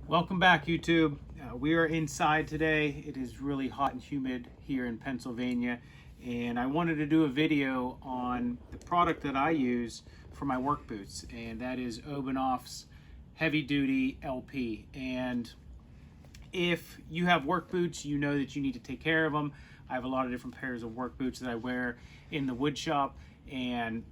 Welcome back, YouTube. We are inside today. It is really hot and humid here in Pennsylvania, and I wanted to do a video on the product that I use for my work boots, and that is Obenauf's Heavy Duty LP. And if you have work boots, you know that you need to take care of them. I have a lot of different pairs of work boots that I wear in the wood shop, and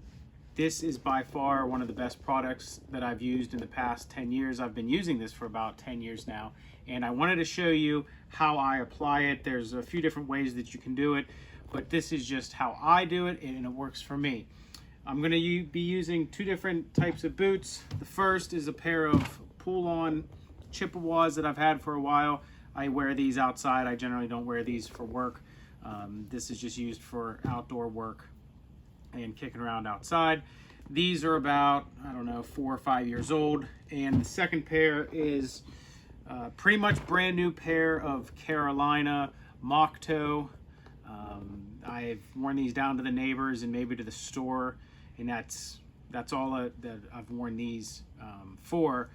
this is by far one of the best products that I've used in the past 10 years. I've been using this for about 10 years now, and I wanted to show you how I apply it. There's a few different ways that you can do it, but this is just how I do it, and it works for me. I'm going to be using two different types of boots. The first is a pair of pull-on Chippewas that I've had for a while. I wear these outside. I generally don't wear these for work. This is just used for outdoor work and kicking around outside. These are about, I don't know, 4 or 5 years old. And the second pair is pretty much brand new pair of Carolina mock toe. I've worn these down to the neighbors and maybe to the store, and that's all that I've worn these for.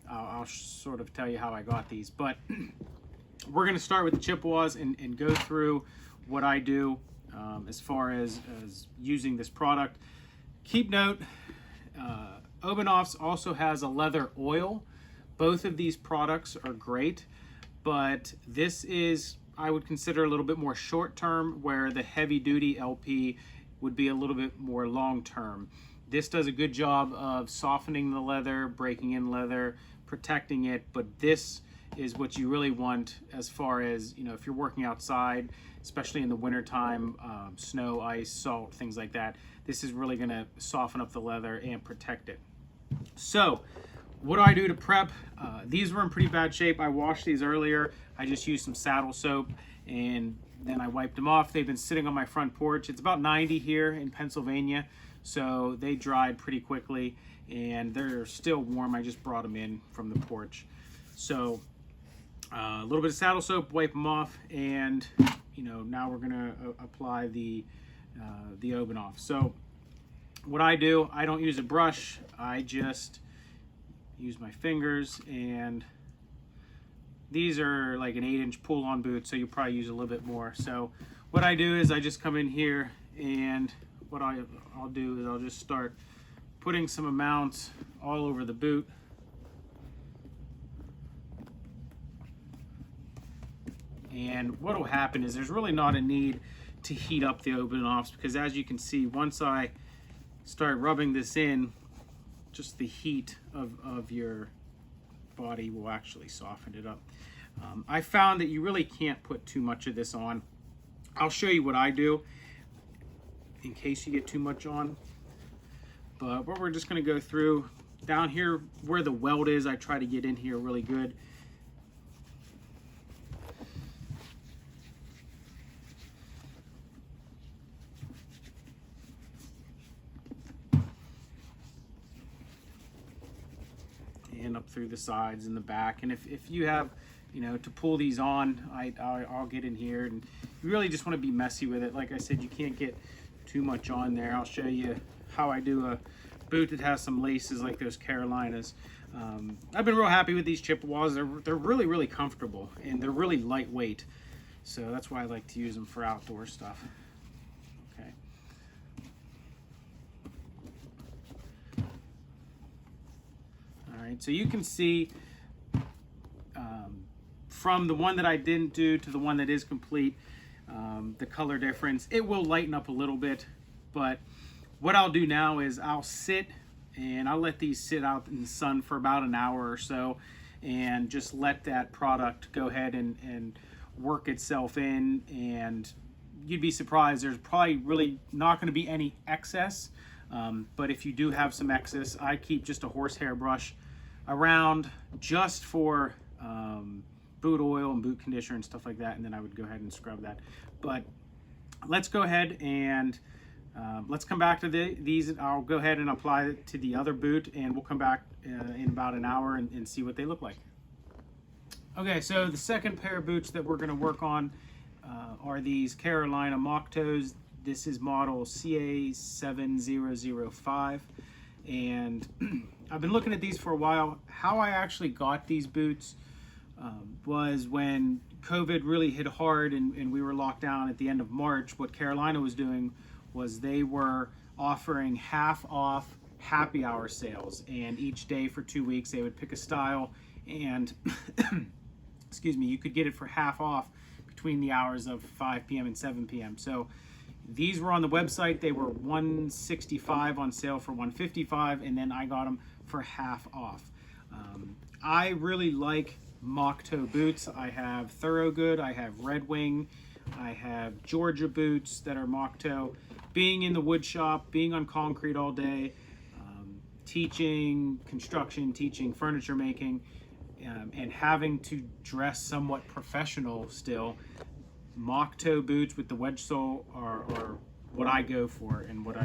I'll sort of tell you how I got these, but we're going to start with the Chippewas and go through what I do as far as using this product. Keep note, Obenauf's also has a leather oil. Both of these products are great, but this is, I would consider, a little bit more short term, where the Heavy Duty LP would be a little bit more long term. This does a good job of softening the leather, breaking in leather, protecting it, but this is what you really want as far as, you know, if you're working outside, especially in the wintertime, snow, ice, salt, things like that. This is really going to soften up the leather and protect it. So what do I do to prep? These were in pretty bad shape. I washed these earlier. I just used some saddle soap and then I wiped them off. They've been sitting on my front porch. It's about 90 here in Pennsylvania, so they dried pretty quickly and they're still warm. I just brought them in from the porch. So a little bit of saddle soap, wipe them off, and you know, now we're gonna apply the Obenauf. So what I do, I don't use a brush. I just use my fingers, and these are like an 8-inch pull-on boot, so you'll probably use a little bit more. So what I do is I just come in here, and what I'll do is I'll just start putting some amounts all over the boot. And what will happen is there's really not a need to heat up the Obenaufs, because as you can see, once I start rubbing this in, just the heat of your body will actually soften it up. I found that you really can't put too much of this on. I'll show you what I do in case you get too much on. But what we're just going to go through down here where the welt is, I try to get in here really good. And up through the sides and the back. And if you have, you know, to pull these on, I'll get in here, and you really just want to be messy with it. Like I said, you can't get too much on there. I'll show you how I do a boot that has some laces like those Carolinas. I've been real happy with these Chippewas. They're really, really comfortable, and they're really lightweight. So that's why I like to use them for outdoor stuff. Okay. All right, so you can see from the one that I didn't do to the one that is complete, the color difference. It will lighten up a little bit, but what I'll do now is I'll sit and I'll let these sit out in the sun for about an hour or so, and just let that product go ahead and work itself in. And you'd be surprised, there's probably really not going to be any excess, but if you do have some excess, I keep just a horsehair brush around just for boot oil and boot conditioner and stuff like that, and then I would go ahead and scrub that. But let's go ahead and let's come back to these. I'll go ahead and apply it to the other boot, and we'll come back in about an hour and see what they look like. Okay, so the second pair of boots that we're going to work on are these Carolina mock toes. This is model CA7005, and I've been looking at these for a while. How I actually got these boots was when COVID really hit hard and we were locked down at the end of March. What Carolina was doing was they were offering half off happy hour sales, and each day for 2 weeks they would pick a style and excuse me, you could get it for half off between the hours of 5 p.m. and 7 p.m. So these were on the website. They were $165 on sale for $155, and then I got them for half off. I really like mock toe boots. I have Thorogood, I have Red Wing, I have Georgia boots that are mock toe. Being in the wood shop, being on concrete all day, teaching construction, teaching furniture making, and having to dress somewhat professional still, mock toe boots with the wedge sole are what I go for, and what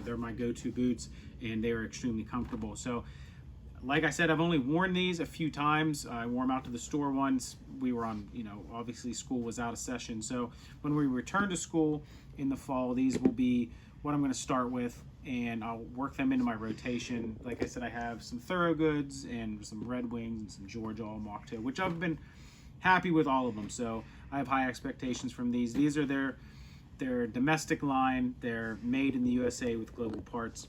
they're my go-to boots, and they are extremely comfortable. So like I said, I've only worn these a few times. I wore them out to the store once. We were on, obviously school was out of session. So when we return to school in the fall, these will be what I'm going to start with, and I'll work them into my rotation. Like I said, I have some Thorogoods and some Red Wings and some Georgia all mock toe, which I've been happy with all of them. So I have high expectations from these. These are their domestic line. They're made in the USA with global parts.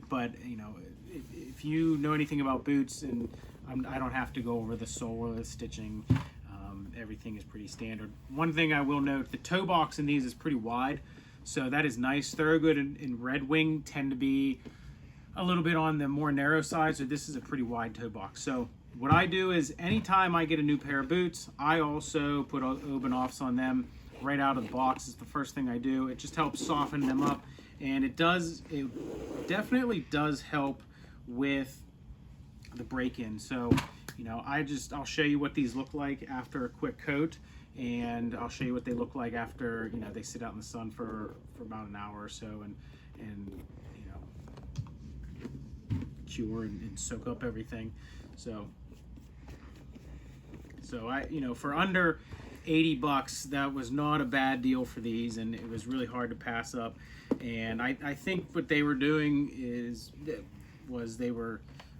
But if you know anything about boots, and I don't have to go over the sole or the stitching, everything is pretty standard. One thing I will note, the toe box in these is pretty wide, so that is nice. Thorogood and Red Wing tend to be a little bit on the more narrow side, so this is a pretty wide toe box. So what I do is anytime I get a new pair of boots, I also put Obenaufs on them right out of the box. It's the first thing I do. It just helps soften them up, and it definitely does help with the break-in. So I'll show you what these look like after a quick coat, and I'll show you what they look like after they sit out in the sun for about an hour or so, and cure and soak up everything. So I for under $80, that was not a bad deal for these, and it was really hard to pass up. And I think what they were doing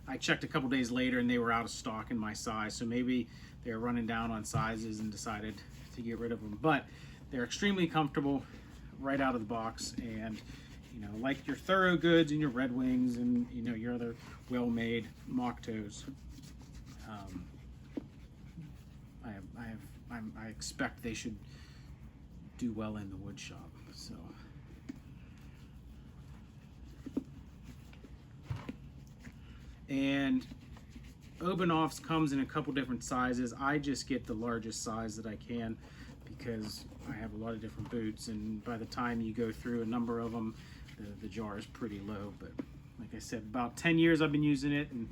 I checked a couple days later and they were out of stock in my size, so maybe they're running down on sizes and decided to get rid of them. But they're extremely comfortable right out of the box, and like your Thorogoods and your Red Wings and your other well-made mock toes, I expect they should do well in the wood shop. So and Obenauf's comes in a couple different sizes. I just get the largest size that I can because I have a lot of different boots, and by the time you go through a number of them, the jar is pretty low. But like I said, about 10 years I've been using it, and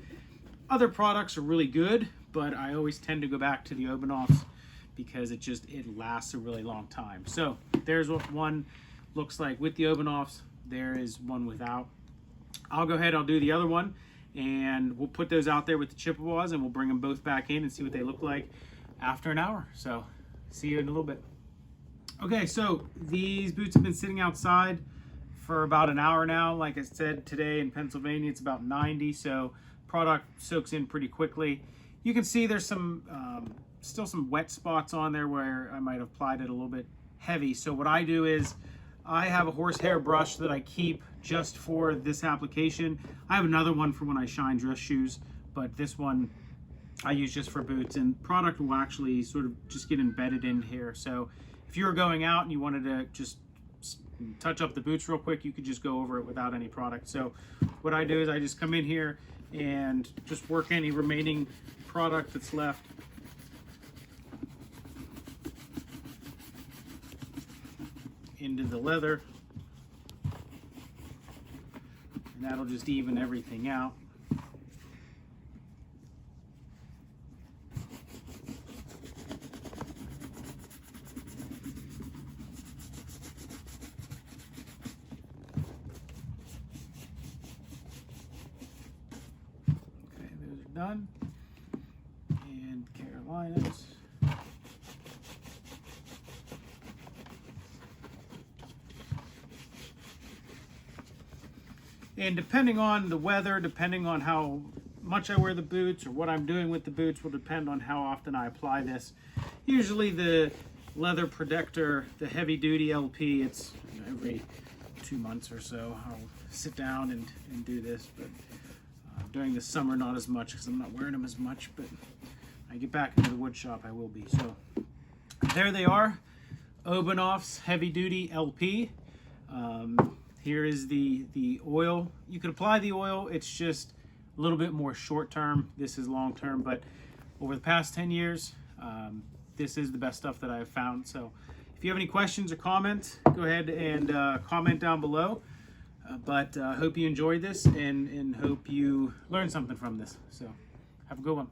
other products are really good, but I always tend to go back to the Obenaufs because it lasts a really long time. So there's what one looks like with the Obenaufs. There is one without. I'll go ahead, I'll do the other one, and we'll put those out there with the Chippewas, and we'll bring them both back in and see what they look like after an hour. So see you in a little bit. Okay, so these boots have been sitting outside for about an hour now. Like I said, today in Pennsylvania it's about 90, so product soaks in pretty quickly. You can see there's some still some wet spots on there where I might have applied it a little bit heavy. So what I do is I have a horsehair brush that I keep just for this application. I have another one for when I shine dress shoes, but this one I use just for boots, and product will actually sort of just get embedded in here. So if you were going out and you wanted to just touch up the boots real quick, you could just go over it without any product. So what I do is I just come in here and just work any remaining product that's left into the leather, and that'll just even everything out. Okay, those are done. And Carolinas. And depending on the weather, depending on how much I wear the boots or what I'm doing with the boots will depend on how often I apply this. Usually the leather protector, the heavy duty LP, it's every 2 months or so I'll sit down and do this, but during the summer not as much because I'm not wearing them as much, but when I get back into the wood shop I will be. So there they are, Obenauf's heavy duty LP. Here is the oil. You can apply the oil, it's just a little bit more short term. This is long term, but over the past 10 years, this is the best stuff that I've found. So if you have any questions or comments, go ahead and comment down below. But I hope you enjoyed this and hope you learned something from this. So have a good one.